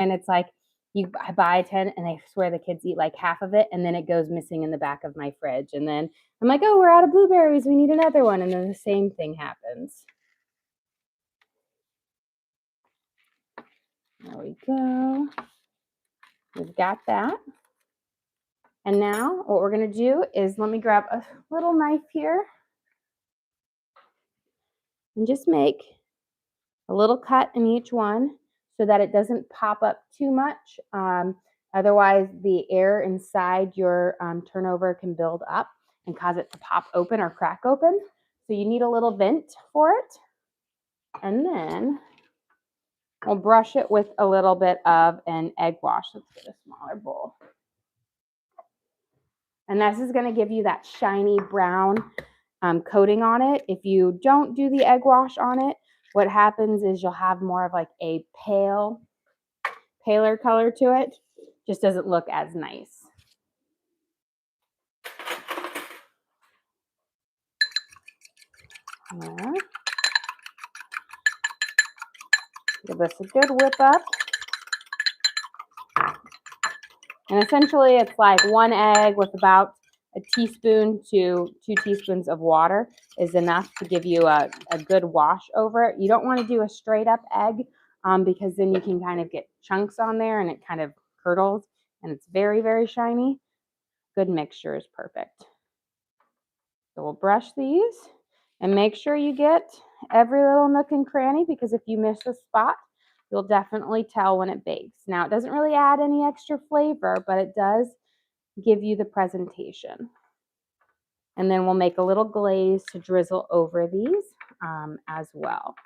And it's like I buy 10 and I swear the kids eat like half of it and then it goes missing in the back of my fridge. And then I'm like, oh, we're out of blueberries. We need another one. And then the same thing happens. There we go. We've got that. And now what we're going to do is let me grab a little knife here and just make a little cut in each one so that it doesn't pop up too much. Otherwise, the air inside your turnover can build up and cause it to pop open or crack open. So you need a little vent for it. And then we'll brush it with a little bit of an egg wash. Let's get a smaller bowl. And this is going to give you that shiny brown coating on it. If you don't do the egg wash on it, what happens is you'll have more of like a paler color to it. Just doesn't look as nice. Yeah. Give this a good whip up. And essentially it's like 1 egg with about a teaspoon to 2 teaspoons of water is enough to give you a good wash over it. You don't want to do a straight up egg because then you can kind of get chunks on there and it kind of curdles and it's very, very shiny. Good mixture is perfect. So we'll brush these and make sure you get every little nook and cranny because if you miss a spot, you'll definitely tell when it bakes. Now, it doesn't really add any extra flavor, but it does give you the presentation. And then we'll make a little glaze to drizzle over these as well.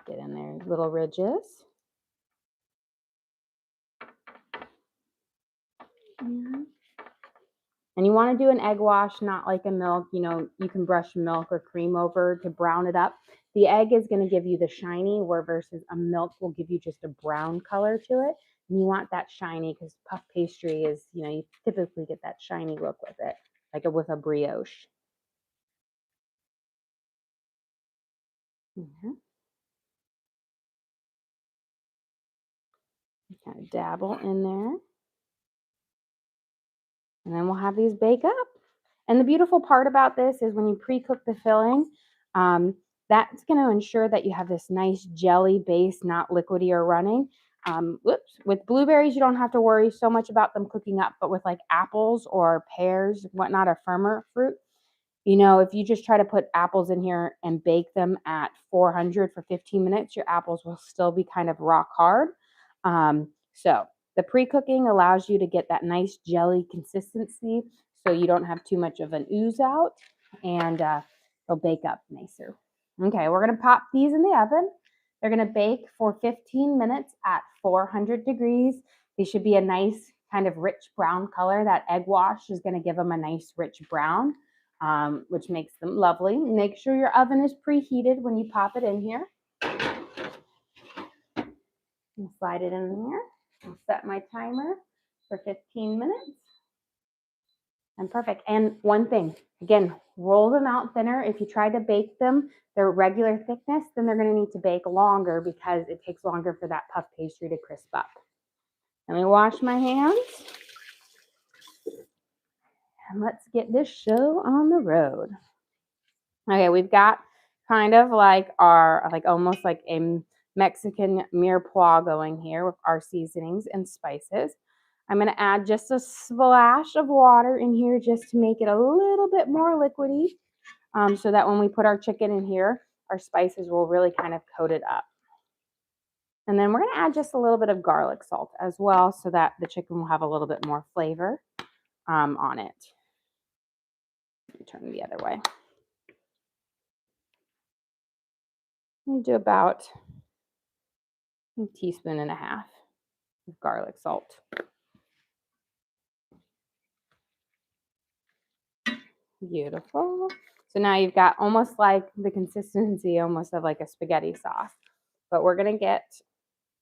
Get in there, little ridges. And you want to do an egg wash, not like a milk. You know, you can brush milk or cream over to brown it up. The egg is going to give you the shiny, where versus a milk will give you just a brown color to it. And you want that shiny because puff pastry is, you know, you typically get that shiny look with it, like with a brioche. Kind of dabble in there. And then we'll have these bake up. And the beautiful part about this is when you pre-cook the filling, that's going to ensure that you have this nice jelly base, not liquidy or running. With blueberries, you don't have to worry so much about them cooking up, but with like apples or pears, whatnot, or firmer fruit, you know, if you just try to put apples in here and bake them at 400 for 15 minutes, your apples will still be kind of rock hard. So the pre-cooking allows you to get that nice jelly consistency so you don't have too much of an ooze out and they'll bake up nicer. Okay, we're going to pop these in the oven. They're going to bake for 15 minutes at 400 degrees. They should be a nice kind of rich brown color. That egg wash is going to give them a nice rich brown, which makes them lovely. Make sure your oven is preheated when you pop it in here. And slide it in there. I'll set my timer for 15 minutes. And perfect. And one thing, again, roll them out thinner. If you try to bake them their regular thickness, then they're going to need to bake longer because it takes longer for that puff pastry to crisp up. Let me wash my hands. And let's get this show on the road. Okay, we've got kind of like our, like almost like a Mexican mirepoix going here with our seasonings and spices. I'm going to add just a splash of water in here just to make it a little bit more liquidy so that when we put our chicken in here, our spices will really kind of coat it up. And then we're going to add just a little bit of garlic salt as well so that the chicken will have a little bit more flavor on it. Let me turn the other way. I'm do about a teaspoon and a half of garlic salt. Beautiful. So now you've got almost like the consistency almost of like a spaghetti sauce. But we're going to get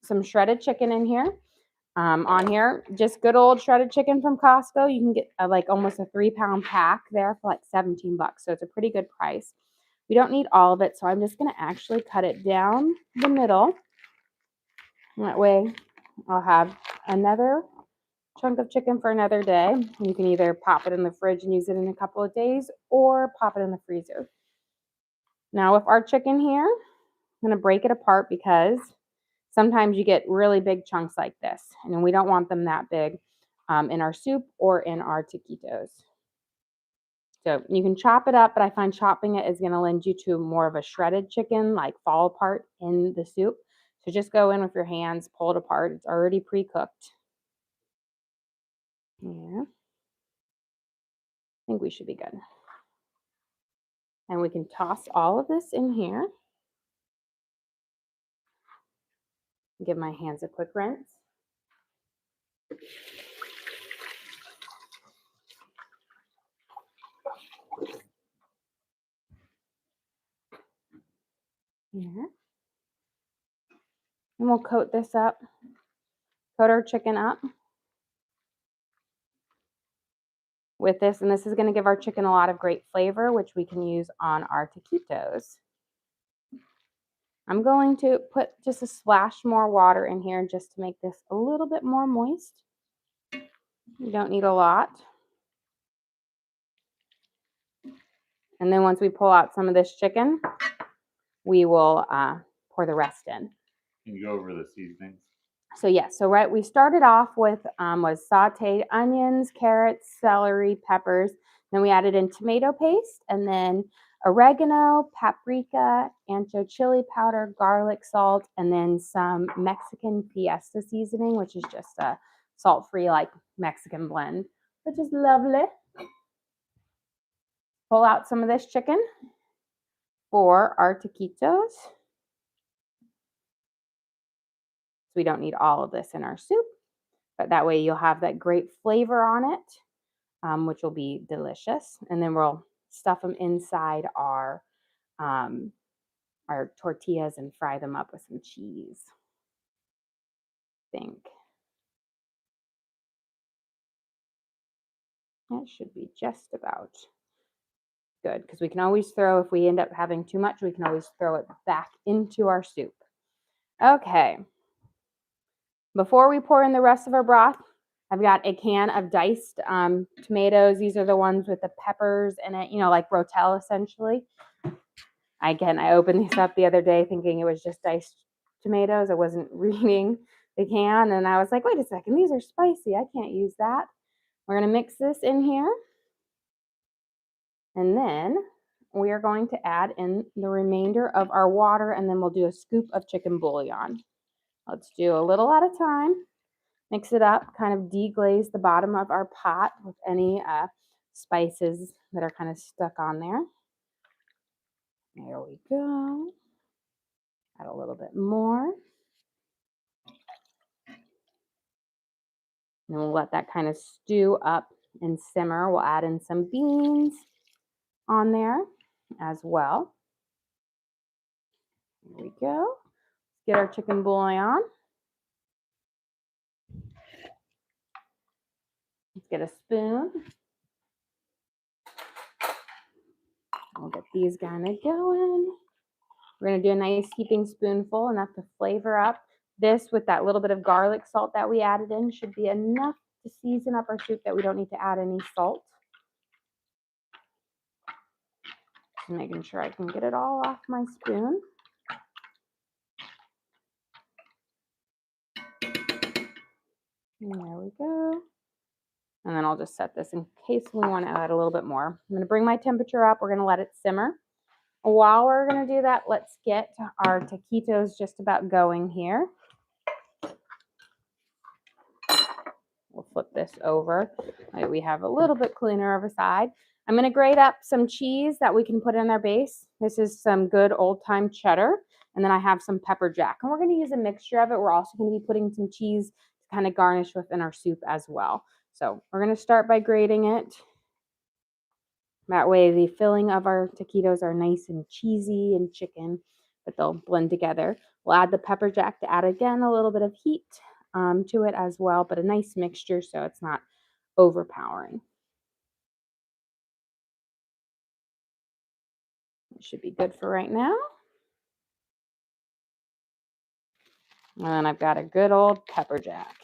some shredded chicken in here. On here, just good old shredded chicken from Costco. You can get like almost a 3-pound pack there for like $17. So it's a pretty good price. We don't need all of it, so I'm just going to actually cut it down the middle. That way I'll have another chunk of chicken for another day. You can either pop it in the fridge and use it in a couple of days or pop it in the freezer. Now with our chicken here, I'm going to break it apart because sometimes you get really big chunks like this, and we don't want them that big in our soup or in our taquitos. So you can chop it up, but I find chopping it is going to lend you to more of a shredded chicken, like fall apart in the soup. So just go in with your hands, pull it apart. It's already pre-cooked. Yeah. I think we should be good. And we can toss all of this in here. Give my hands a quick rinse. Yeah. And we'll coat this up, coat our chicken up with this. And this is going to give our chicken a lot of great flavor, which we can use on our taquitos. I'm going to put just a splash more water in here just to make this a little bit more moist. You don't need a lot. And then once we pull out some of this chicken, we will pour the rest in. Can you go over the seasonings? So yes, so right, we started off with was sauteed onions, carrots, celery, peppers. Then we added in tomato paste, and then oregano, paprika, ancho chili powder, garlic salt, and then some Mexican fiesta seasoning, which is just a salt-free like Mexican blend, which is lovely. Pull out some of this chicken for our taquitos. We don't need all of this in our soup, but that way you'll have that great flavor on it, which will be delicious. And then we'll stuff them inside our tortillas and fry them up with some cheese. I think that should be just about good, because we can always throw, if we end up having too much, we can always throw it back into our soup. Okay. Before we pour in the rest of our broth, I've got a can of diced tomatoes. These are the ones with the peppers in it, you know, like Rotel essentially. Again, I opened these up the other day thinking it was just diced tomatoes. I wasn't reading the can, and I was like, wait a second, these are spicy. I can't use that. We're going to mix this in here. And then we are going to add in the remainder of our water, and then we'll do a scoop of chicken bouillon. Let's do a little at a time. Mix it up, kind of deglaze the bottom of our pot with any spices that are kind of stuck on there. There we go. Add a little bit more. And we'll let that kind of stew up and simmer. We'll add in some beans on there as well. There we go. Let's get our chicken bouillon. Let's get a spoon. We'll get these kind of going. We're going to do a nice heaping spoonful, enough to flavor up. This with that little bit of garlic salt that we added in should be enough to season up our soup that we don't need to add any salt. Just making sure I can get it all off my spoon. And there we go. And then I'll just set this in case we want to add a little bit more. I'm going to bring my temperature up. We're going to let it simmer. While we're going to do that, let's get our taquitos just about going here. We'll flip this over. We have a little bit cleaner of a side. I'm going to grate up some cheese that we can put in our base. This is some good old-time cheddar. And then I have some pepper jack. And we're going to use a mixture of it. We're also going to be putting some cheese to kind of garnish within our soup as well. So we're going to start by grating it. That way the filling of our taquitos are nice and cheesy and chicken, but they'll blend together. We'll add the pepper jack to add, again, a little bit of heat to it as well, but a nice mixture so it's not overpowering. should be good for right now. And then I've got a good old pepper jack.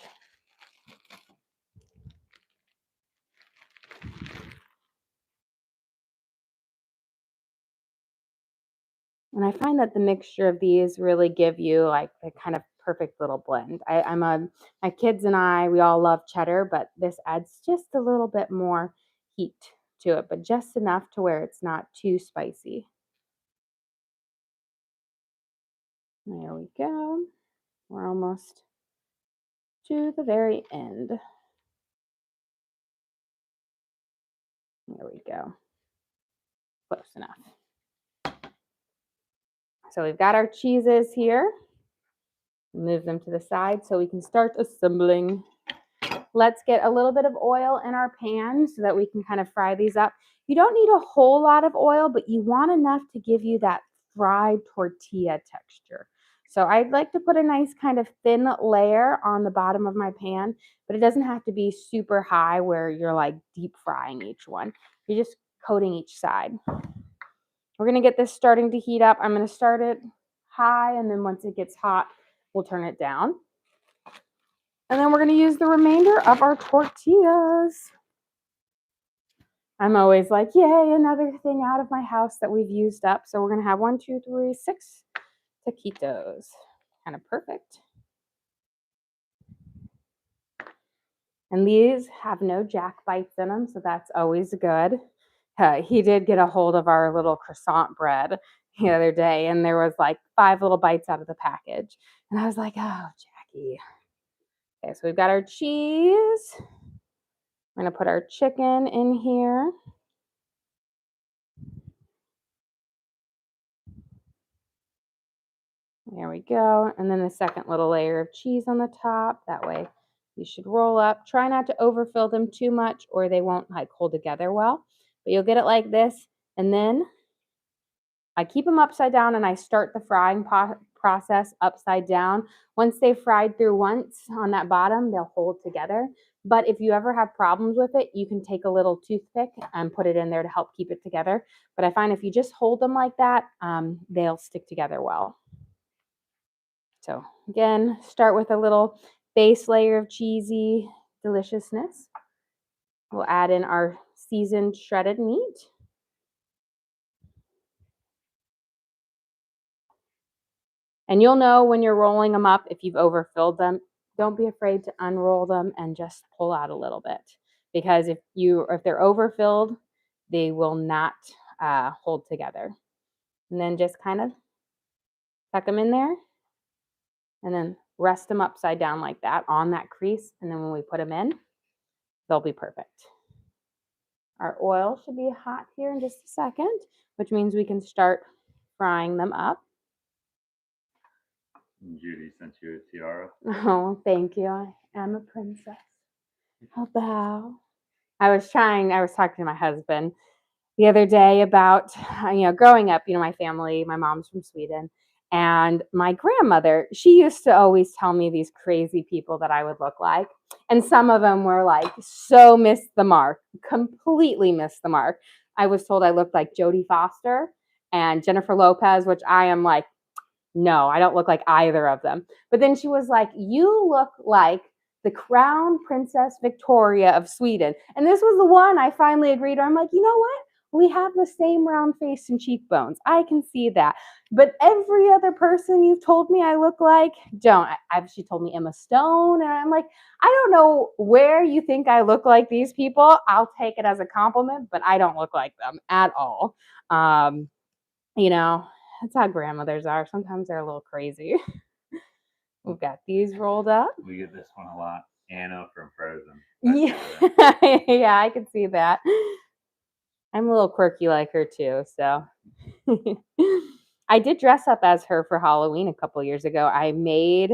And I find that the mixture of these really give you like the kind of perfect little blend. My kids and we all love cheddar, but this adds just a little bit more heat to it, but just enough to where it's not too spicy. There we go. We're almost to the very end. There we go. Close enough. So we've got our cheeses here. Move them to the side so we can start assembling. Let's get a little bit of oil in our pan so that we can kind of fry these up. You don't need a whole lot of oil, but you want enough to give you that fried tortilla texture. So I'd like to put a nice kind of thin layer on the bottom of my pan, but it doesn't have to be super high where you're like deep frying each one. You're just coating each side. We're going to get this starting to heat up. I'm going to start it high, and then once it gets hot, we'll turn it down. And then we're going to use the remainder of our tortillas. I'm always like, yay, another thing out of my house that we've used up. So we're going to have 1, 2, 3, 6 taquitos. Kind of perfect. And these have no jack bites in them, so that's always good. He did get a hold of our little croissant bread the other day, and there was like 5 little bites out of the package. And I was like, oh, Jackie. Okay, so we've got our cheese. We're going to put our chicken in here. There we go. And then the second little layer of cheese on the top. That way you should roll up. Try not to overfill them too much or they won't like hold together well. But you'll get it like this. And then I keep them upside down and I start the frying process upside down. Once they've fried through once on that bottom, they'll hold together. But if you ever have problems with it, you can take a little toothpick and put it in there to help keep it together. But I find if you just hold them like that, they'll stick together well. So again, start with a little base layer of cheesy deliciousness. We'll add in our seasoned shredded meat. And you'll know when you're rolling them up if you've overfilled them. Don't be afraid to unroll them and just pull out a little bit. Because if they're overfilled, they will not hold together. And then just kind of tuck them in there. And then rest them upside down like that on that crease. And then when we put them in, they'll be perfect. Our oil should be hot here in just a second, which means we can start frying them up. Judy sent you a tiara. Oh, thank you. I am a princess. I'll bow. I was talking to my husband the other day about, growing up, my family, my mom's from Sweden. And my grandmother, she used to always tell me these crazy people that I would look like. And some of them were like, so missed the mark, completely missed the mark. I was told I looked like Jodie Foster and Jennifer Lopez, which I am like, no, I don't look like either of them. But then she was like, you look like the Crown Princess Victoria of Sweden. And this was the one I finally agreed on. I'm like, you know what? We have the same round face and cheekbones. I can see that. But every other person you've told me I look like, don't. She told me Emma Stone. And I'm like, I don't know where you think I look like these people. I'll take it as a compliment, but I don't look like them at all. That's how grandmothers are. Sometimes they're a little crazy. We've got these rolled up. We get this one a lot. Anna from Frozen. Yeah, yeah, I can see that. I'm a little quirky like her too, so. I did dress up as her for Halloween a couple years ago. I made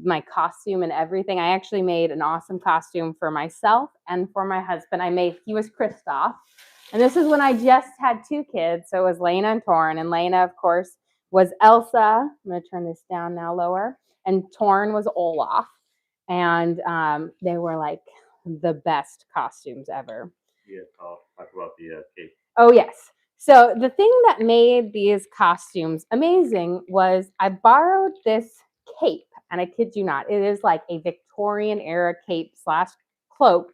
my costume and everything. I actually made an awesome costume for myself and for my husband. He was Kristoff. And this is when I just had 2 kids. So it was Lena and Torn. And Lena, of course, was Elsa. I'm going to turn this down now lower. And Torn was Olaf. And they were like the best costumes ever. Yeah, talk about the cape. Oh, yes. So the thing that made these costumes amazing was I borrowed this cape, and I kid you not, it is like a Victorian era cape slash cloak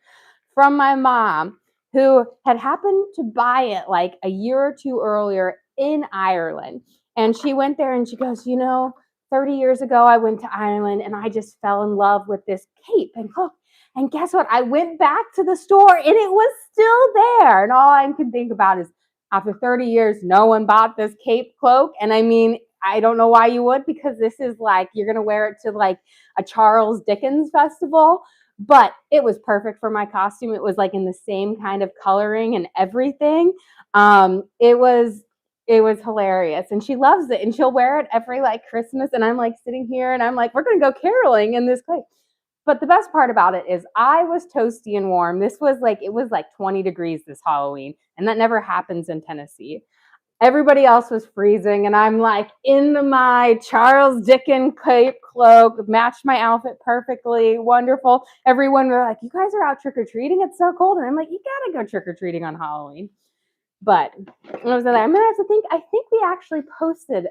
from my mom, who had happened to buy it like a year or two earlier in Ireland. And she went there and she goes, 30 years ago, I went to Ireland and I just fell in love with this cape and cloak. And guess what? I went back to the store and it was still there. And all I can think about is, after 30 years, no one bought this cape cloak. And I mean, I don't know why you would, because this is like, you're going to wear it to like a Charles Dickens festival, but it was perfect for my costume. It was like in the same kind of coloring and everything. It was hilarious, and she loves it, and she'll wear it every like Christmas. And I'm like sitting here and I'm like, we're going to go caroling in this cape. But the best part about it is I was toasty and warm. It was like 20 degrees this Halloween, and that never happens in Tennessee. Everybody else was freezing, and I'm like in my Charles Dickens cape cloak, matched my outfit perfectly, wonderful. Everyone were like, "You guys are out trick-or-treating? It's so cold." And I'm like, "You gotta go trick-or-treating on Halloween." But I was there. I'm gonna have to think. I think we actually posted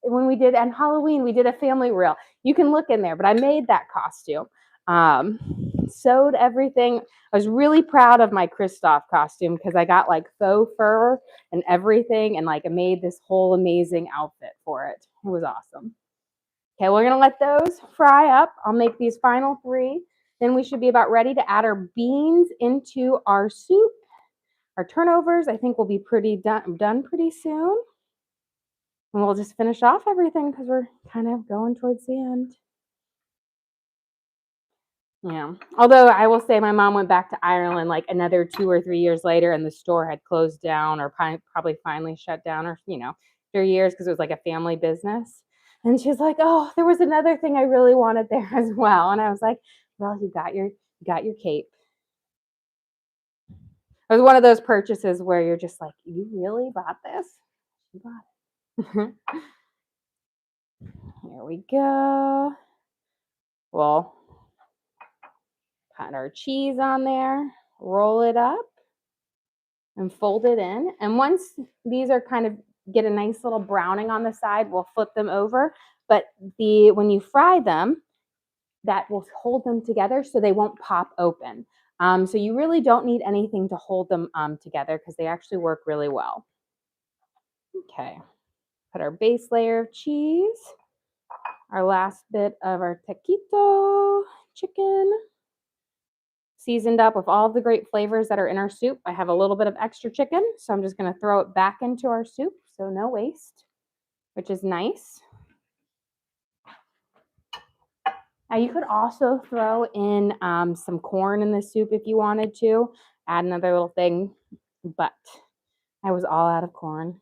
when we did on Halloween. We did a family reel. You can look in there. But I made that costume, sewed everything. I was really proud of my Kristoff costume because I got like faux fur and everything, and like I made this whole amazing outfit for it. It was awesome. Okay, we're gonna let those fry up. I'll make these final three. Then we should be about ready to add our beans into our soup. Our turnovers, I think, will be pretty done pretty soon. And we'll just finish off everything because we're kind of going towards the end. Yeah. Although I will say my mom went back to Ireland like another 2 or 3 years later, and the store had closed down or probably finally shut down, or, 3 years, because it was like a family business. And she's like, "Oh, there was another thing I really wanted there as well." And I was like, "Well, you got your cape." It was one of those purchases where you're just like, "You really bought this?" You bought it. Here we go. We'll put our cheese on there, roll it up, and fold it in. And once these are kind of get a nice little browning on the side, we'll flip them over. But when you fry them, that will hold them together so they won't pop open. So you really don't need anything to hold them together because they actually work really well. Okay, put our base layer of cheese, our last bit of our taquito chicken, seasoned up with all of the great flavors that are in our soup. I have a little bit of extra chicken, so I'm just going to throw it back into our soup, so no waste, which is nice. Now you could also throw in some corn in the soup if you wanted to, add another little thing, but I was all out of corn.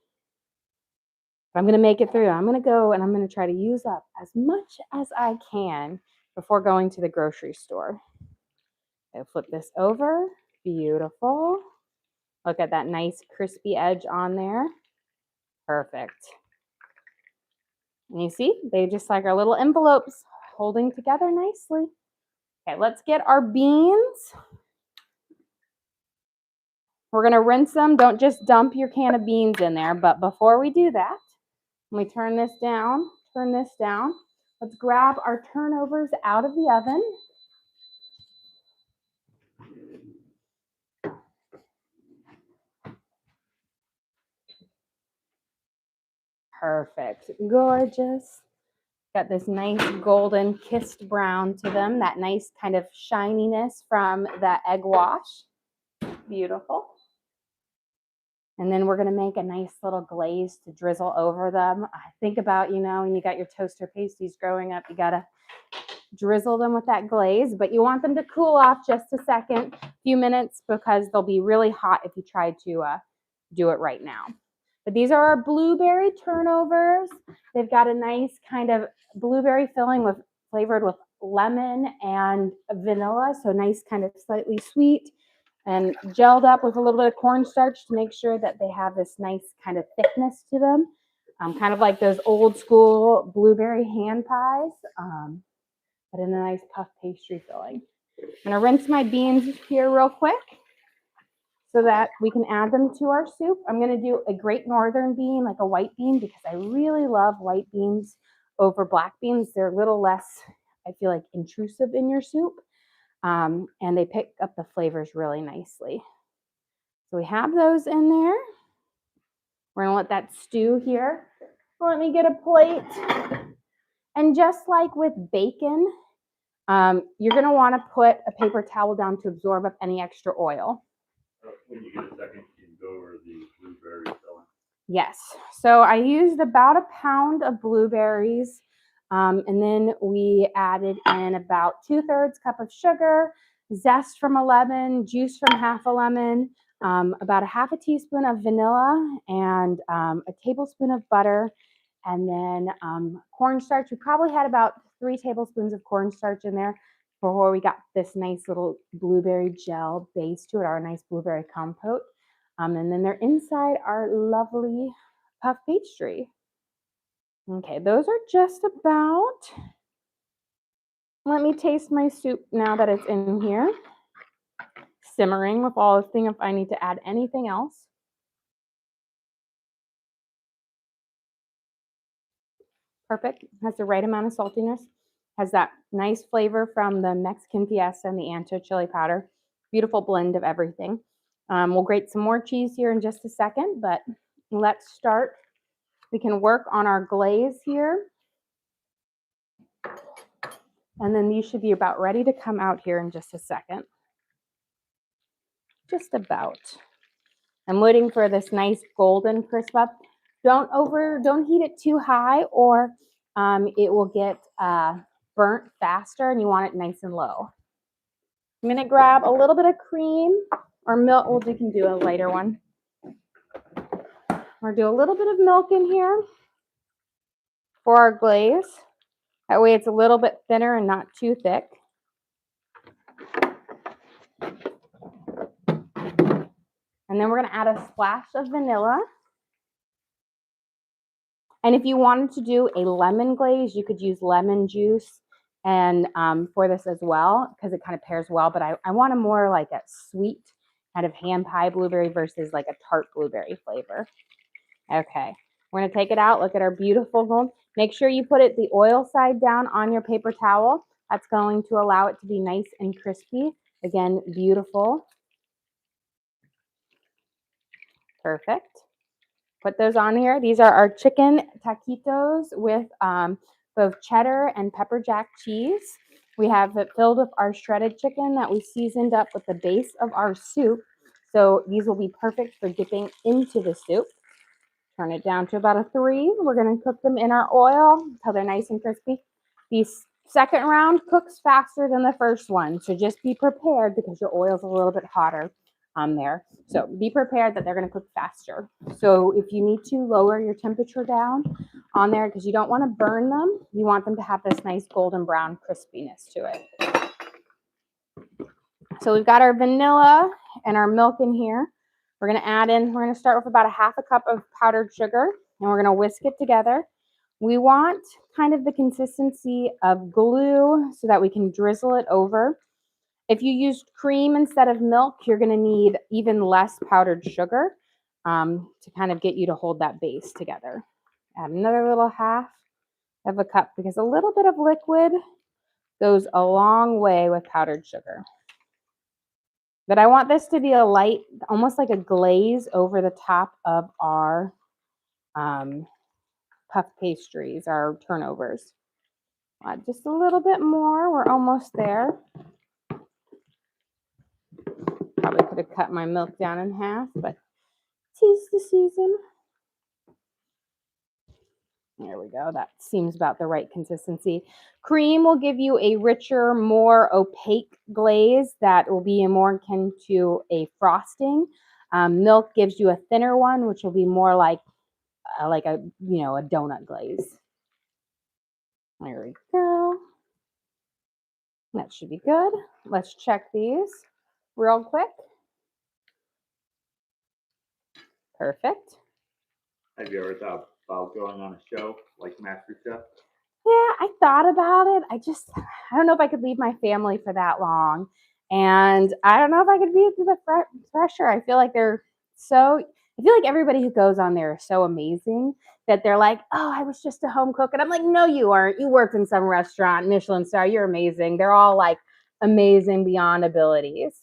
But I'm going to make it through. I'm going to go and I'm going to try to use up as much as I can before going to the grocery store. So flip this over. Beautiful. Look at that nice crispy edge on there. Perfect. And you see, they just like our little envelopes holding together nicely. Okay, let's get our beans. We're going to rinse them. Don't just dump your can of beans in there. But before we do that, let me turn this down, let's grab our turnovers out of the oven. Perfect. Gorgeous. Got this nice golden kissed brown to them, that nice kind of shininess from the egg wash. Beautiful. And then we're going to make a nice little glaze to drizzle over them. I think about, when you got your toaster pasties growing up, you got to drizzle them with that glaze, but you want them to cool off just a few minutes, because they'll be really hot if you try to do it right now. But these are our blueberry turnovers. They've got a nice kind of blueberry filling flavored with lemon and vanilla, so nice kind of slightly sweet, and gelled up with a little bit of cornstarch to make sure that they have this nice kind of thickness to them, kind of like those old school blueberry hand pies, but in a nice puff pastry filling. I'm going to rinse my beans here real quick. so that we can add them to our soup. I'm going to do a Great Northern bean, like a white bean, because I really love white beans over black beans. They're a little less, I feel like, intrusive in your soup, and they pick up the flavors really nicely. So we have those in there. We're going to let that stew here. Let me get a plate. And just like with bacon, you're going to want to put a paper towel down to absorb up any extra oil. When you get a second, you can go over the blueberry filling. Yes. So I used about a pound of blueberries, and then we added in about 2/3 cup of sugar, zest from a lemon, juice from half a lemon, about a half a teaspoon of vanilla, and a tablespoon of butter, and then cornstarch. We probably had about 3 tablespoons of cornstarch in there before we got this nice little blueberry gel base to it, our nice blueberry compote. And then they're inside our lovely puff pastry. Okay, those are just about. Let me taste my soup now that it's in here. Simmering with all this thing if I need to add anything else. Perfect. Has the right amount of saltiness. Has that nice flavor from the Mexican fiesta and the ancho chili powder. Beautiful blend of everything. We'll grate some more cheese here in just a second, but let's start. We can work on our glaze here. And then these should be about ready to come out here in just a second. Just about. I'm waiting for this nice golden crisp up. Don't heat it too high, or it will get burnt faster, and you want it nice and low. I'm gonna grab a little bit of cream or milk. Well, we can do a lighter one. We'll do a little bit of milk in here for our glaze. That way it's a little bit thinner and not too thick. And then we're going to add a splash of vanilla. And if you wanted to do a lemon glaze, you could use lemon juice and for this as well, because it kind of pairs well. But I want a more like a sweet kind of hand pie blueberry versus like a tart blueberry flavor. Okay, we're going to take it out. Look at our beautiful gold. Make sure you put it the oil side down on your paper towel. That's going to allow it to be nice and crispy. Again, beautiful. Perfect. Put those on here. These are our chicken taquitos with both cheddar and pepper jack cheese. We have it filled with our shredded chicken that we seasoned up with the base of our soup. So these will be perfect for dipping into the soup. Turn it down to about a 3. We're going to cook them in our oil until they're nice and crispy. The second round cooks faster than the first one. So just be prepared because your oil is a little bit hotter on there. So be prepared that they're going to cook faster. So if you need to lower your temperature down on there because you don't want to burn them, you want them to have this nice golden brown crispiness to it. So we've got our vanilla and our milk in here. We're going to start with about a half a cup of powdered sugar, and we're going to whisk it together. We want kind of the consistency of glue so that we can drizzle it over. If you used cream instead of milk, you're going to need even less powdered sugar to kind of get you to hold that base together. Add another little half of a cup because a little bit of liquid goes a long way with powdered sugar. But I want this to be a light, almost like a glaze over the top of our puff pastries, our turnovers. Just a little bit more. We're almost there. Probably could have cut my milk down in half, but 'tis the season. There we go. That seems about the right consistency. Cream will give you a richer, more opaque glaze that will be more akin to a frosting. Milk gives you a thinner one, which will be more like a a donut glaze. There we go. That should be good. Let's check these real quick. Perfect. Have you ever thought about going on a show like MasterChef? Yeah, I thought about it. I don't know if I could leave my family for that long. And I don't know if I could beat the pressure. I feel like I feel like everybody who goes on there is so amazing that they're like, oh, I was just a home cook. And I'm like, no, you aren't. You worked in some restaurant, Michelin star. You're amazing. They're all like amazing beyond abilities.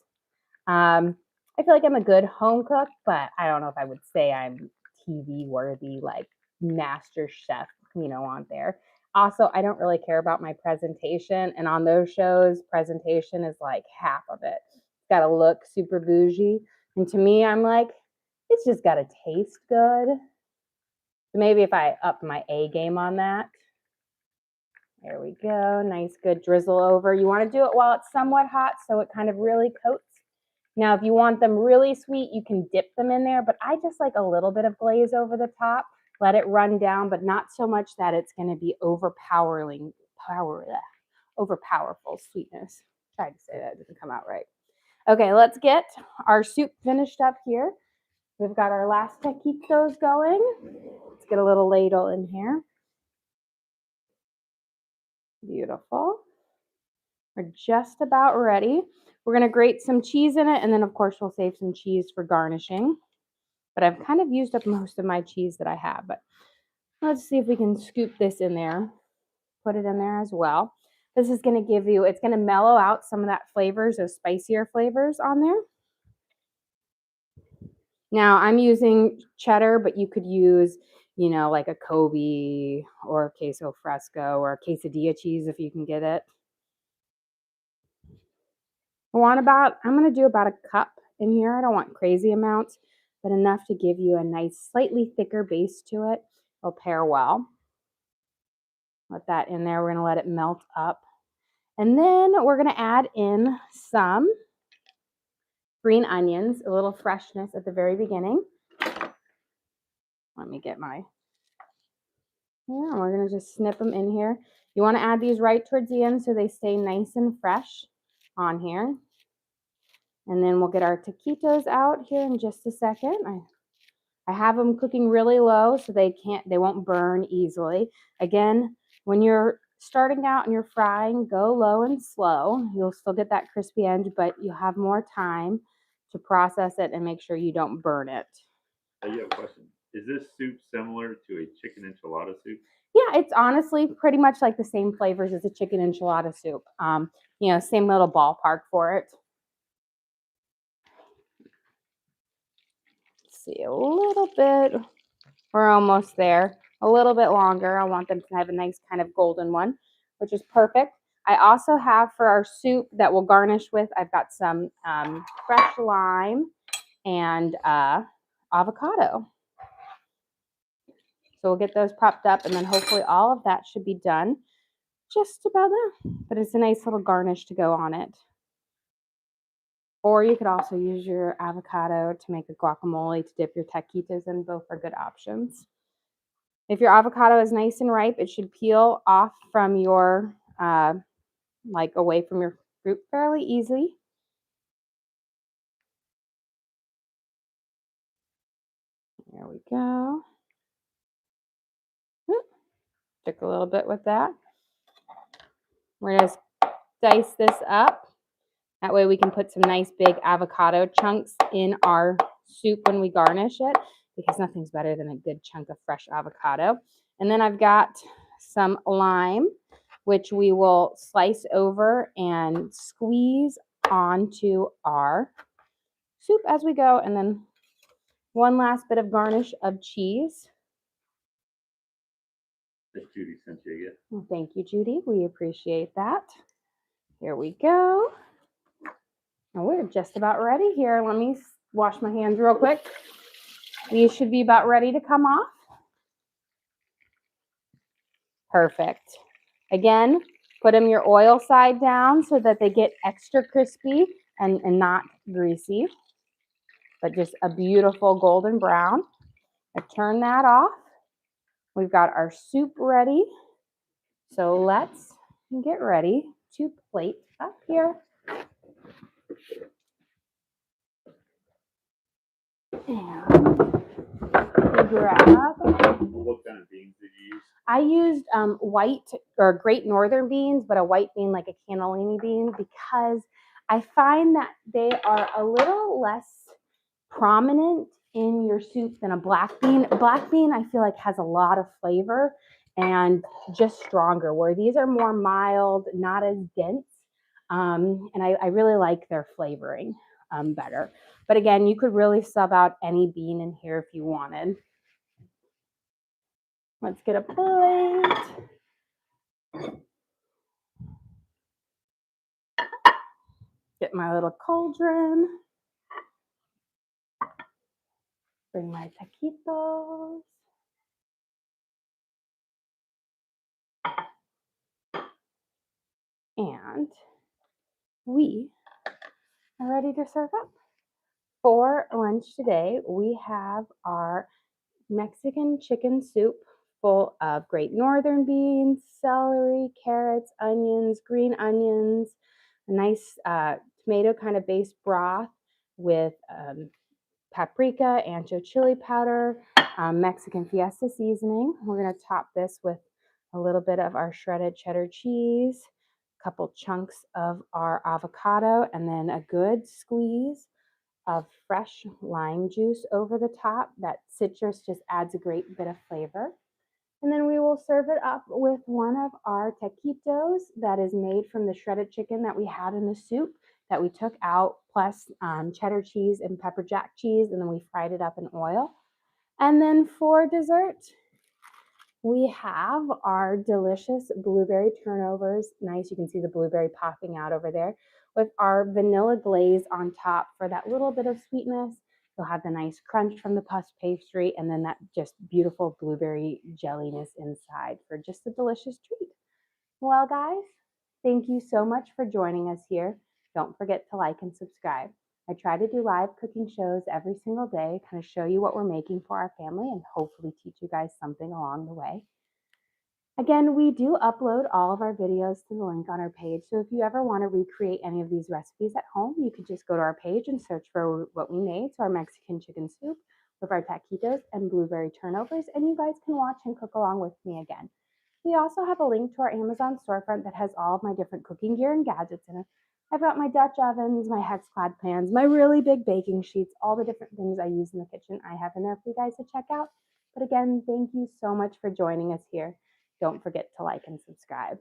I feel like I'm a good home cook, but I don't know if I would say I'm TV worthy, like master chef, on there. Also, I don't really care about my presentation. And on those shows, presentation is like half of it. It's got to look super bougie. And to me, I'm like, it's just got to taste good. So maybe if I up my A game on that. There we go. Nice, good drizzle over. You want to do it while it's somewhat hot so it kind of really coats. Now, if you want them really sweet, you can dip them in there, but I just like a little bit of glaze over the top. Let it run down, but not so much that it's going to be overpowerful sweetness. Tried to say that, it didn't come out right. Okay, let's get our soup finished up here. We've got our last taquitos going. Let's get a little ladle in here. Beautiful. We're just about ready. We're going to grate some cheese in it, and then, of course, we'll save some cheese for garnishing. But I've kind of used up most of my cheese that I have. But let's see if we can scoop this in there. Put it in there as well. This is going to give you, it's going to mellow out some of that flavors, those spicier flavors on there. Now, I'm using cheddar, but you could use, like a Kobe or a queso fresco or a quesadilla cheese if you can get it. I'm going to do about a cup in here. I don't want crazy amounts, but enough to give you a nice, slightly thicker base to it. It'll pair well. Let that in there. We're going to let it melt up. And then we're going to add in some green onions, a little freshness at the very beginning. Let me get we're going to just snip them in here. You want to add these right towards the end so they stay nice and fresh on here. And then we'll get our taquitos out here in just a second. I have them cooking really low so they won't burn easily. Again, when you're starting out and you're frying, go low and slow. You'll still get that crispy end, but you'll have more time to process it and make sure you don't burn it. You have a question. Is this soup similar to a chicken enchilada soup? Yeah, it's honestly pretty much like the same flavors as a chicken enchilada soup. Same little ballpark for it. Let's see, a little bit. We're almost there. A little bit longer. I want them to have a nice kind of golden one, which is perfect. I also have for our soup that we'll garnish with, I've got some fresh lime and avocado. So we'll get those propped up, and then hopefully all of that should be done just about there. But it's a nice little garnish to go on it. Or you could also use your avocado to make a guacamole to dip your taquitos in. Both are good options. If your avocado is nice and ripe, it should peel off from your, away from your fruit fairly easily. There we go. Took a little bit with that. We're going to dice this up. That way we can put some nice big avocado chunks in our soup when we garnish it, because nothing's better than a good chunk of fresh avocado. And then I've got some lime, which we will slice over and squeeze onto our soup as we go. And then one last bit of garnish of cheese. Judy sent you. Well, thank you, Judy. We appreciate that. Here we go. And we're just about ready here. Let me wash my hands real quick. These should be about ready to come off. Perfect. Again, put them your oil side down so that they get extra crispy and not greasy, but just a beautiful golden brown. I turn that off. We've got our soup ready. So let's get ready to plate up here. And grab. What kind of beans did you use? I used white or Great Northern beans, but a white bean like a cannellini bean, because I find that they are a little less prominent in your soup than a black bean. Black bean, I feel like, has a lot of flavor and just stronger, where these are more mild, not as dense. And I really like their flavoring better. But again, you could really sub out any bean in here if you wanted. Let's get a plate. Get my little cauldron. Bring my taquitos. And we are ready to serve up. For lunch today, we have our Mexican chicken soup full of great northern beans, celery, carrots, onions, green onions, a nice tomato kind of based broth with paprika, ancho chili powder, Mexican fiesta seasoning. We're going to top this with a little bit of our shredded cheddar cheese, a couple chunks of our avocado, and then a good squeeze of fresh lime juice over the top. That citrus just adds a great bit of flavor. And then we will serve it up with one of our taquitos that is made from the shredded chicken that we had in the soup that we took out, plus cheddar cheese and pepper jack cheese, and then we fried it up in oil. And then for dessert, we have our delicious blueberry turnovers. Nice, you can see the blueberry popping out over there, with our vanilla glaze on top for that little bit of sweetness. You'll have the nice crunch from the puff pastry, and then that just beautiful blueberry jelliness inside for just a delicious treat. Well, guys, thank you so much for joining us here. Don't forget to like and subscribe. I try to do live cooking shows every single day, kind of show you what we're making for our family and hopefully teach you guys something along the way. Again, we do upload all of our videos to the link on our page. So if you ever want to recreate any of these recipes at home, you could just go to our page and search for what we made. So our Mexican chicken soup with our taquitos and blueberry turnovers, and you guys can watch and cook along with me again. We also have a link to our Amazon storefront that has all of my different cooking gear and gadgets in it. I've got my Dutch ovens, my Hexclad pans, my really big baking sheets, all the different things I use in the kitchen I have in there for you guys to check out. But again, thank you so much for joining us here. Don't forget to like and subscribe.